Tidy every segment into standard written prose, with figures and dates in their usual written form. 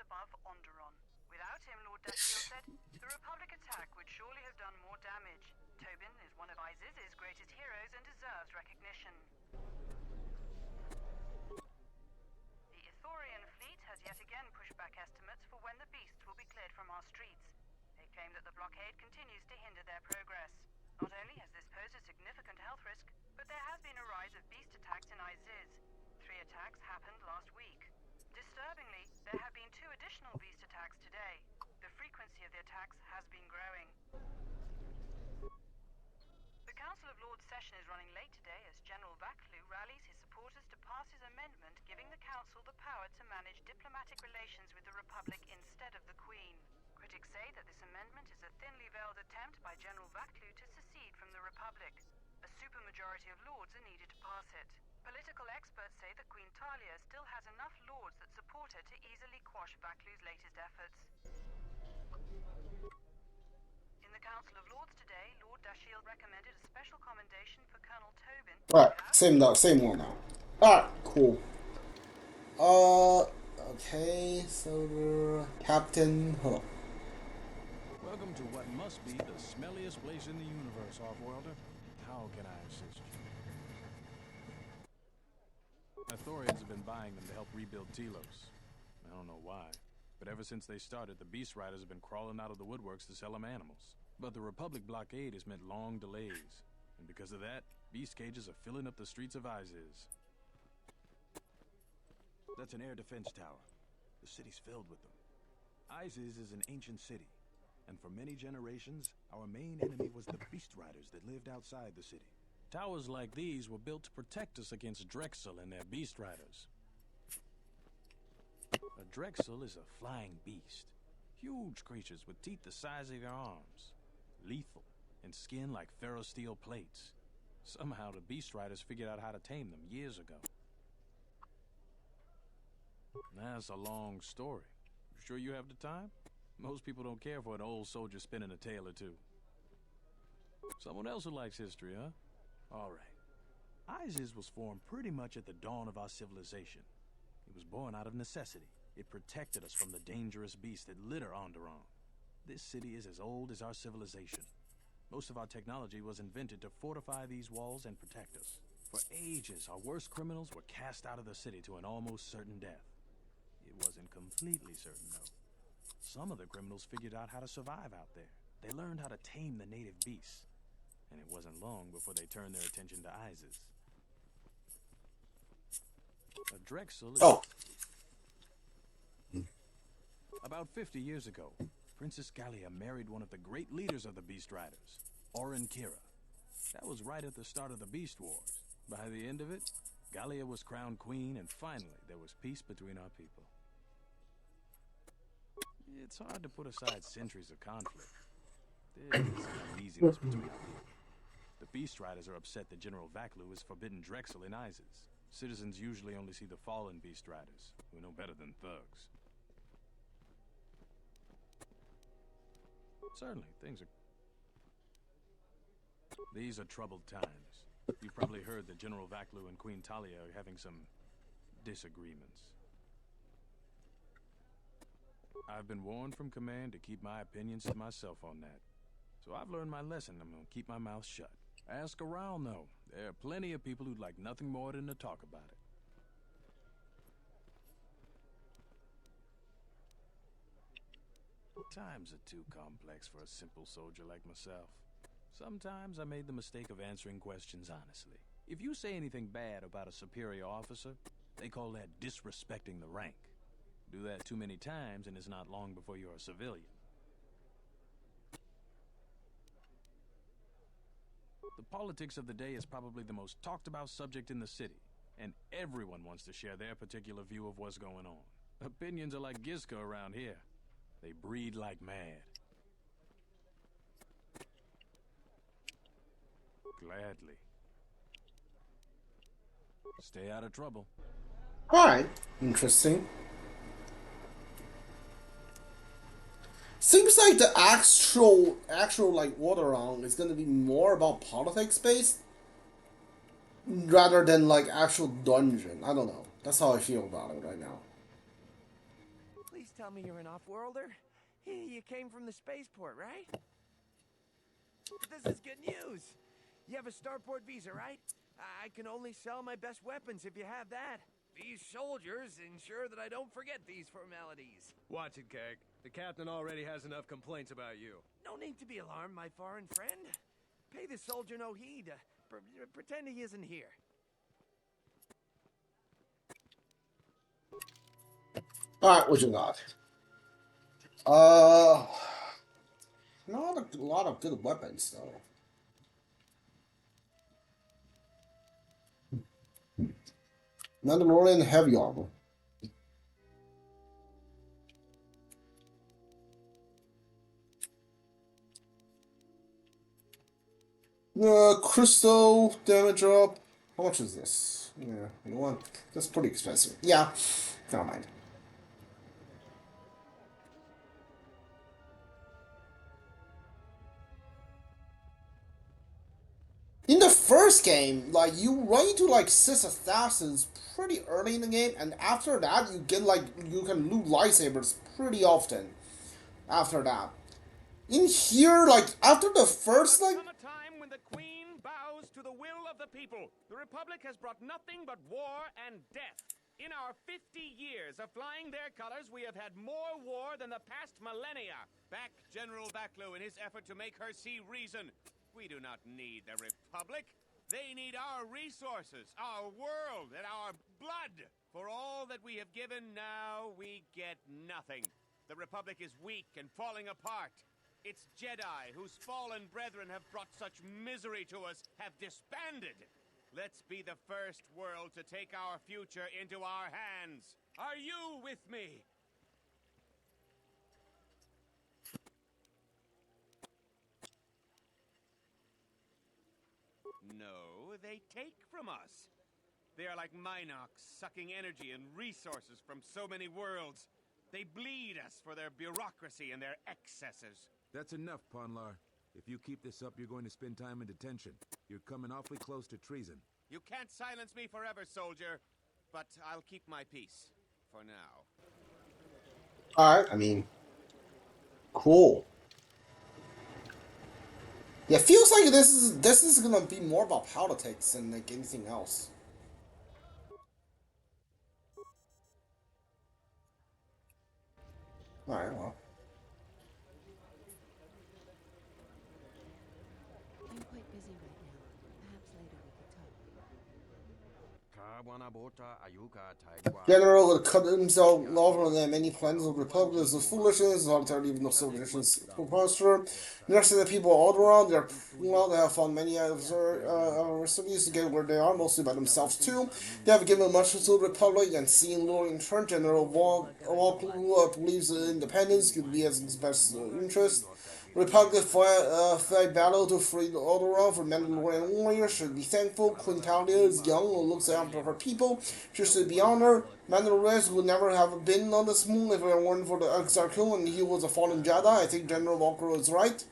above Onderon. Without him, Lord Dashiel said, the Republic attack would surely have done more damage. Tobin is one of Iziz's greatest heroes and deserves recognition. The Ithorian fleet has yet again pushed back estimates for when the beasts will be cleared from our streets. They claim that the blockade continues to hinder their progress. Not only has this posed a significant health risk, but there has been a rise of beast attacks in Iziz. 3 attacks happened last week. Disturbingly, there have been 2 additional beast attacks today. The frequency of the attacks has been growing. The Council of Lords session is running late today as General Vaklu rallies his supporters to pass his amendment giving the Council the power to manage diplomatic relations with the Republic instead of the Queen. Critics say that this amendment is a thinly veiled attempt by General Vaklu to secede from the Republic. A supermajority of Lords are needed to pass it. Political experts say that Queen Talia still has enough Lords that support her to easily quash Vaklu's latest efforts. In the Council of Lords today, Lord Dashiel recommended a special commendation for Colonel Tobin. Alright, same one now. Alright, cool. Okay, so Captain Hook. Welcome to what must be the smelliest place in the universe, Off-Worlder. How can I assist you? Ithorians have been buying them to help rebuild Telos. I don't know why, but ever since they started, the Beast Riders have been crawling out of the woodworks to sell them animals. But the Republic blockade has meant long delays, and because of that, beast cages are filling up the streets of Iziz. That's an air defense tower. The city's filled with them. Iziz is an ancient city, and for many generations, our main enemy was the Beast Riders that lived outside the city. Towers like these were built to protect us against Drexel and their Beast Riders. A Drexel is a flying beast. Huge creatures with teeth the size of your arms. Lethal, and skin like ferrosteel plates. Somehow the Beast Riders figured out how to tame them years ago. That's a long story. You sure you have the time? Most people don't care for an old soldier spinning a tale or two. Someone else who likes history, huh? All right. Iziz was formed pretty much at the dawn of our civilization. It was born out of necessity. It protected us from the dangerous beasts that litter Onderon. This city is as old as our civilization. Most of our technology was invented to fortify these walls and protect us. For ages, our worst criminals were cast out of the city to an almost certain death. It wasn't completely certain, though. Some of the criminals figured out how to survive out there. They learned how to tame the native beasts. And it wasn't long before they turned their attention to Iziz. A Drexel is... Oh! About 50 years ago, Princess Gallia married one of the great leaders of the Beast Riders, Oren Kira. That was right at the start of the Beast Wars. By the end of it, Gallia was crowned queen, and finally there was peace between our people. It's hard to put aside centuries of conflict. There's uneasiness between our people. The Beast Riders are upset that General Vaklu has forbidden Drexel in Iziz. Citizens usually only see the fallen Beast Riders, who know better than thugs. Certainly, these are troubled times. You've probably heard that General Vaklu and Queen Talia are having some disagreements. I've been warned from command to keep my opinions to myself on that. So I've learned my lesson. I'm gonna keep my mouth shut. Ask around, though. There are plenty of people who'd like nothing more than to talk about it. Times are too complex for a simple soldier like myself. Sometimes I made the mistake of answering questions honestly. If you say anything bad about a superior officer, they call that disrespecting the rank. Do that too many times and it's not long before you're a civilian. The politics of the day is probably the most talked about subject in the city, and everyone wants to share their particular view of what's going on. Opinions are like Gizka around here. They breed like mad. Gladly. Stay out of trouble. Alright, interesting. Seems like the actual like Onderon is gonna be more about politics based rather than like actual dungeon. I don't know. That's how I feel about it right now. Please Please tell me you're an off-worlder. You came from the spaceport, right? This is good news. You have a starport visa, right? I can only sell my best weapons if you have that. These soldiers ensure that I don't forget these formalities. Watch it, Keg. The captain already has enough complaints about you. No need to be alarmed, my foreign friend. Pay the soldier no heed. Pretend he isn't here. Alright, what you got? Not a lot of good weapons, though. Mandalorian heavy armor. Crystal damage up. How much is this? Yeah, you know what? That's pretty expensive. Yeah, never mind. In the first game, like, you run into like Sith assassins pretty early in the game, and after that you get like, you can loot lightsabers pretty often after that. In here, like, after the first, like... There will come a time when the Queen bows to the will of the people. The Republic has brought nothing but war and death. In our 50 years of flying their colors, we have had more war than the past millennia. Back General Vaklu in his effort to make her see reason. We do not need the Republic. They need our resources, our world, and our blood. For all that we have given, now we get nothing. The Republic is weak and falling apart. Its Jedi, whose fallen brethren have brought such misery to us, have disbanded. Let's be the first world to take our future into our hands. Are you with me? No, they take from us. They are like Minox, sucking energy and resources from so many worlds. They bleed us for their bureaucracy and their excesses. That's enough, Ponlar. If you keep this up, you're going to spend time in detention. You're coming awfully close to treason. You can't silence me forever, soldier. But I'll keep my peace. For now. Alright, I mean... Cool. Yeah, it feels like this is gonna be more about politics than like anything else. Alright, well. I'm quite busy right now. Perhaps later we could talk. General would cut himself off from the many plans of the Republic. This is foolishness, altogether even though civilization's preposterous. Next to the people all around, they're well, they have found many cities to get where they are, mostly by themselves too. They have given much to the Republic and seen little in turn. General Walk believes independence could be as his best interest. Republic fight battle to free the Onderon for Mandalorian warriors should be thankful. Queen Talia is young and looks after her people. She should be honored. Mandalorians would never have been on this moon if it weren't for the Exile and he was a fallen Jedi. I think General Walker is right.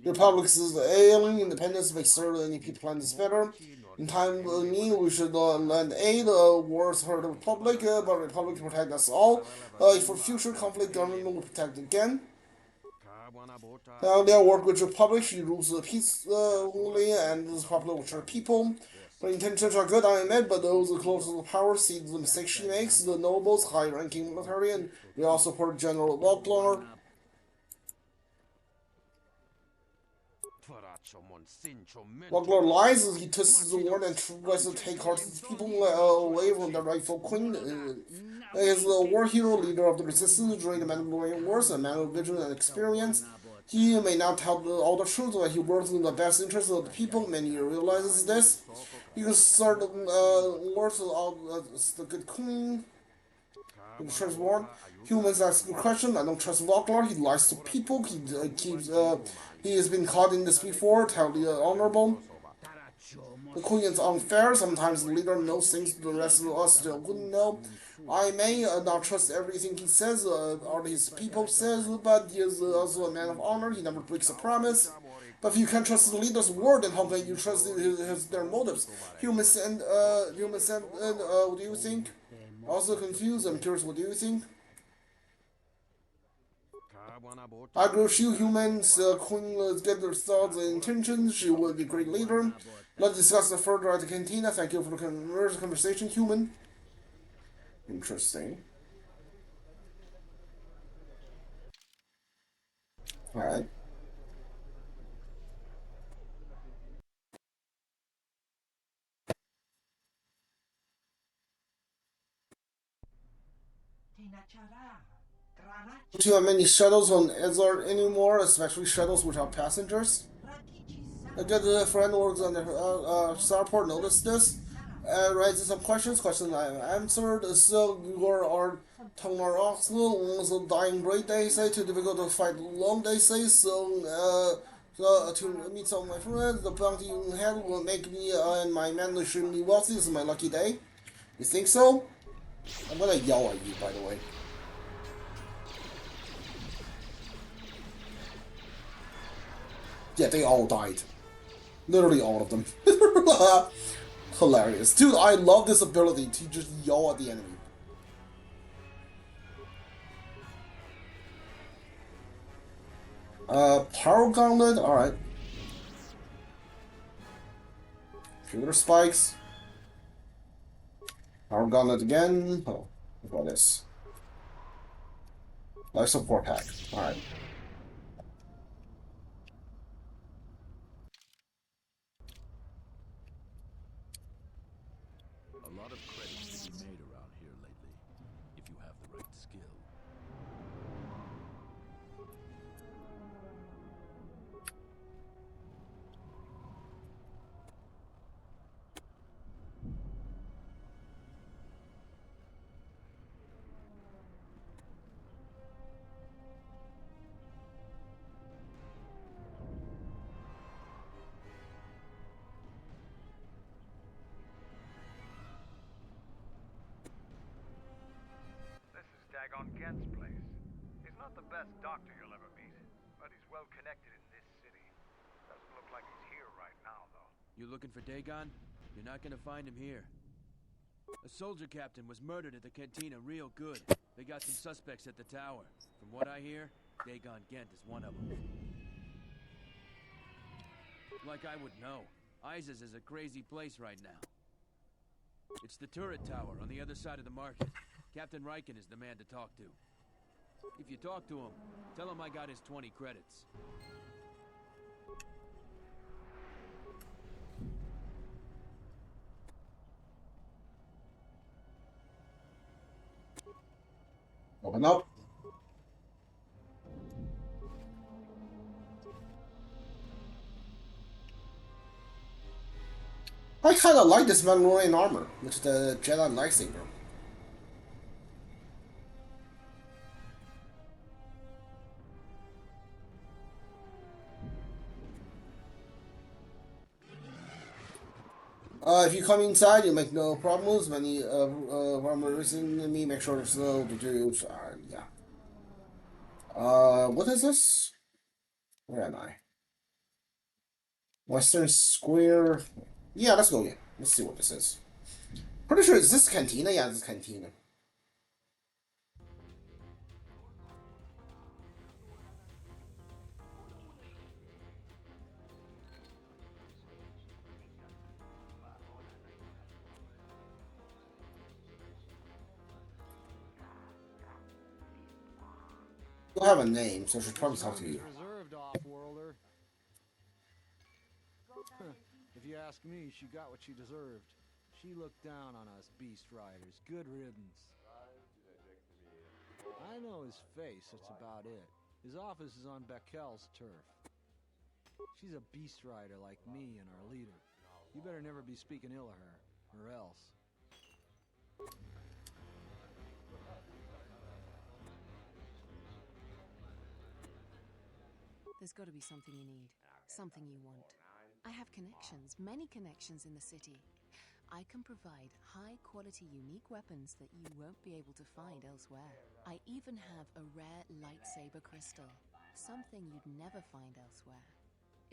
The Republic is ailing independence makes certain any people plan this better. In time of need, we should lend aid. Wars hurt the Republic, but the Republic protect us all. For future conflict, government will protect again. They'll work with the Republic. She rules peacefully and is popular with her people. Her intentions are good, I admit, but those close to the power see the mistakes she makes. The nobles, high-ranking military, and they all support General Walker. Walker lies as he twists the word and tries to take heart of the people away from the rightful queen. He is the war hero, leader of the resistance during the Mandalorian Wars, a man of vision and experience. He may not tell all the truth, but he works in the best interest of the people. Many realizes this. He can start wars of the good queen. In the church war, humans ask the question. I don't trust Walker. He lies to people. He has been caught in this before. Tell the honorable. The queen is unfair. Sometimes the leader knows things the rest of us still wouldn't know. I may not trust everything he says or his people says, but he is also a man of honor. He never breaks a promise. But if you can't trust the leader's word, then how can you trust their motives? Humans and what do you think? Also confused. I'm curious. What do you think? I agree with you. Humans, Queen, let's get their thoughts and intentions. She will be a great leader. Let's discuss it further at the cantina. Thank you for the conversation, human. Interesting. Alright. Too have many shuttles on Exile anymore, especially shuttles without passengers. I get the friend works on the starport noticed this. Raises some questions. Questions I answered. So you are Tamar also dying great, they say. Too difficult to fight long, they say. So to meet some of my friends, the bounty you had will make me and my men extremely wealthy. This is my lucky day. You think so? I'm gonna yell at you, by the way. Yeah, they all died. Literally all of them. Hilarious. Dude, I love this ability to just yell at the enemy. Power Gauntlet? Alright. Shooter Spikes. Power Gauntlet again. Oh, what about this? Life Support Pack. Alright. A lot of credits to be made around here lately, if you have the right skill. On Gent's place. He's not the best doctor you'll ever meet, but he's well connected in this city. Doesn't look like he's here right now, though. You looking for Dagon? You're not gonna find him here. A soldier captain was murdered at the cantina real good. They got some suspects at the tower. From what I hear, Dagon Gent is one of them. Like I would know. Isis is a crazy place right now. It's the turret tower on the other side of the market. Captain Riken is the man to talk to. If you talk to him, tell him I got his 20 credits. Open up. I kind of like this Mandalorian armor, which is the Jedi lightsaber. If you come inside, you make no problems. Many armor in me, make sure to slow to do. Yeah. What is this? Where am I? Western Square. Yeah, let's go. Yeah, let's see what this is. Pretty sure is this Cantina? Yeah, this is Cantina. You have a name, so I should probably talk to you. Reserved off-worlder. If you ask me, she got what she deserved. She looked down on us beast riders. Good riddance. I know his face, that's about it. His office is on Beckel's turf. She's a beast rider like me and our leader. You better never be speaking ill of her, or else. There's got to be something you need. Something you want. I have connections, many connections in the city. I can provide high-quality, unique weapons that you won't be able to find elsewhere. I even have a rare lightsaber crystal. Something you'd never find elsewhere.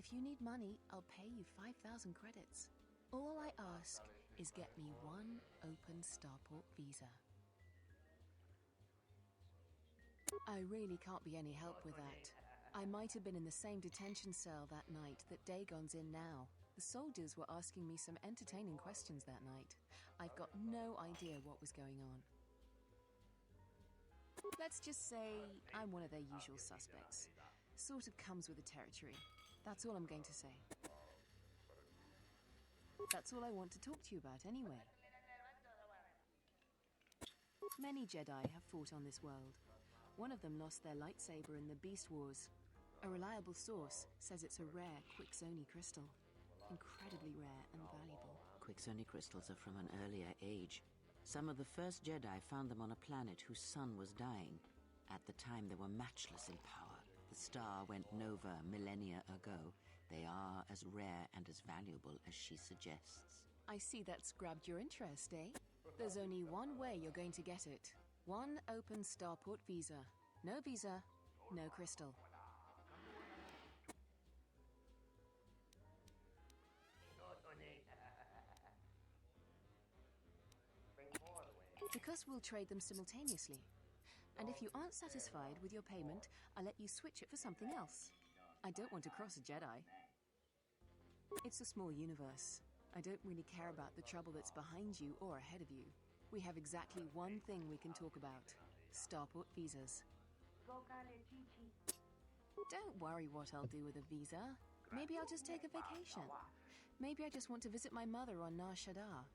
If you need money, I'll pay you 5,000 credits. All I ask is get me one open starport visa. I really can't be any help with that. I might have been in the same detention cell that night that Dagon's in now. The soldiers were asking me some entertaining questions that night. I've got no idea what was going on. Let's just say I'm one of their usual suspects. Sort of comes with the territory. That's all I'm going to say. That's all I want to talk to you about anyway. Many Jedi have fought on this world. One of them lost their lightsaber in the Beast Wars. A reliable source says it's a rare Quixoni crystal. Incredibly rare and valuable. Quixoni crystals are from an earlier age. Some of the first Jedi found them on a planet whose sun was dying. At the time, they were matchless in power. The star went nova millennia ago. They are as rare and as valuable as she suggests. I see that's grabbed your interest, eh? There's only one way you're going to get it. One open starport visa. No visa, no crystal. Because we'll trade them simultaneously. And if you aren't satisfied with your payment, I'll let you switch it for something else. I don't want to cross a Jedi. It's a small universe. I don't really care about the trouble that's behind you or ahead of you. We have exactly one thing we can talk about. Starport visas. Don't worry what I'll do with a visa. Maybe I'll just take a vacation. Maybe I just want to visit my mother on Nar Shaddaa.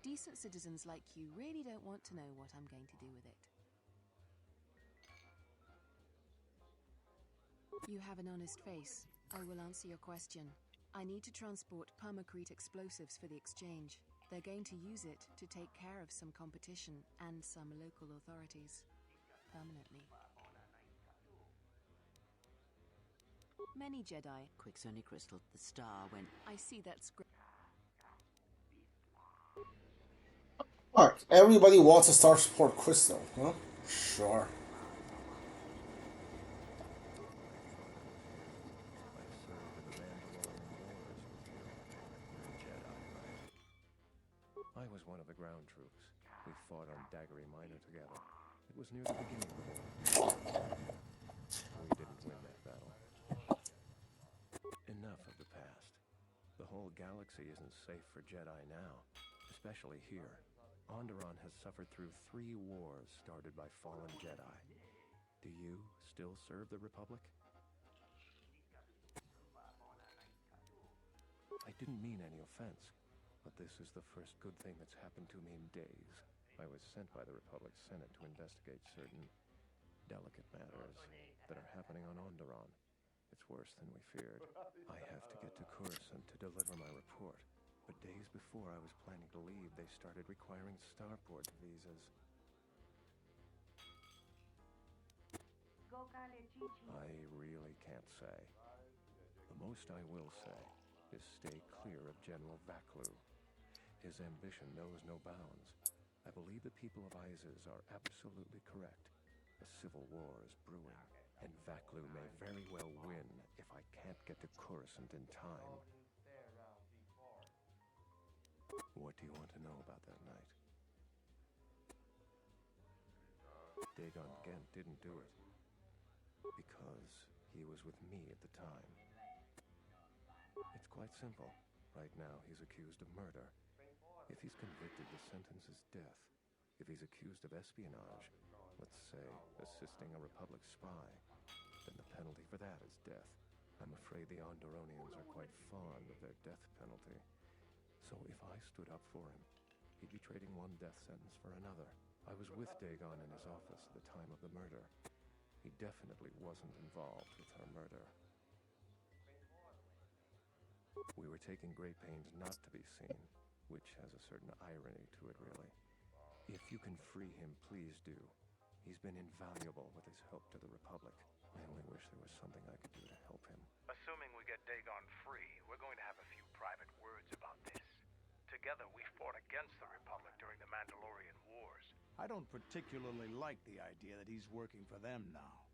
Decent citizens like you really don't want to know what I'm going to do with it. You have an honest face. I will answer your question. I need to transport permacrete explosives for the exchange. They're going to use it to take care of some competition and some local authorities. Permanently. Many Jedi. Quixoni crystal, the star went... I see that's great. Alright, everybody wants a starport crystal, huh? Sure. I was one of the ground troops. We fought on Daggery Minor together. It was near the beginning of the war. We didn't win that battle. Enough of the past. The whole galaxy isn't safe for Jedi now, especially here. Onderon has suffered through 3 wars started by fallen Jedi. Do you still serve the Republic? I didn't mean any offense. But this is the first good thing that's happened to me in days. I was sent by the Republic's Senate to investigate certain delicate matters that are happening on Onderon. It's worse than we feared. I have to get to Coruscant to deliver my report. But days before I was planning to leave, they started requiring starport visas. I really can't say. The most I will say is stay clear of General Vaklu. His ambition knows no bounds. I believe the people of Izes are absolutely correct. A civil war is brewing, and Vaklu may very well win if I can't get to Coruscant in time. What do you want to know about that night? Dagon Gent didn't do it. Because he was with me at the time. It's quite simple. Right now, he's accused of murder. If he's convicted, the sentence is death. If he's accused of espionage, let's say assisting a Republic spy, then the penalty for that is death. I'm afraid the Onderonians are quite fond of their death penalty. So if I stood up for him, he'd be trading one death sentence for another. I was with Dagon in his office at the time of the murder. He definitely wasn't involved with her murder. We were taking great pains not to be seen, which has a certain irony to it, really. If you can free him, please do. He's been invaluable with his help to the Republic. I only wish there was something I could do to help him. Assuming we get Dagon free, we're going to have a few private words about this. Together, we fought against the Republic during the Mandalorian Wars. I don't particularly like the idea that he's working for them now.